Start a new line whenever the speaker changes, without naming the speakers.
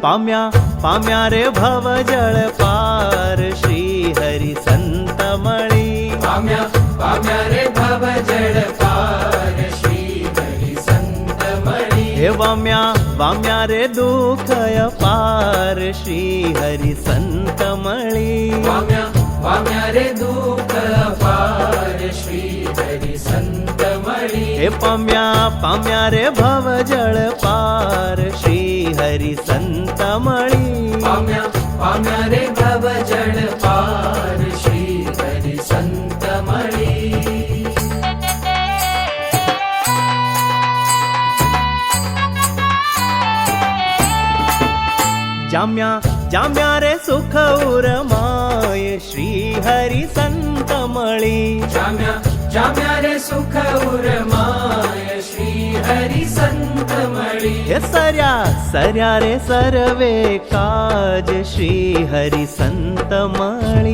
પામ્યા રે ભવ જળ પાર શ્રી હરિ સંત મળી.
પામ્યા રે ભવ જળ પાર શ્રી હરિ સંત મળી.
હે વામ્યા રે દુઃખ અપાર શ્રી હરિ સંત મળી.
પામ્યા રે દુઃખ અપાર શ્રી હરિ સંત મળી.
હે પામ્યા રે ભવ જળ પાર શ્રી હરિ સંત મળી.
પામ્યા રે ભવ જળ પાર શ્રી હરિ સંત મળી.
જામ્યા રે સુખ ઉરમાય શ્રી હરિ સંત મળી.
જામ્યા રે સુખ ઉરમાય શ્રી હરિ સંત મળી.
હે સર્યા રે સર્વે કાજ શ્રી હરિ સંત મળી.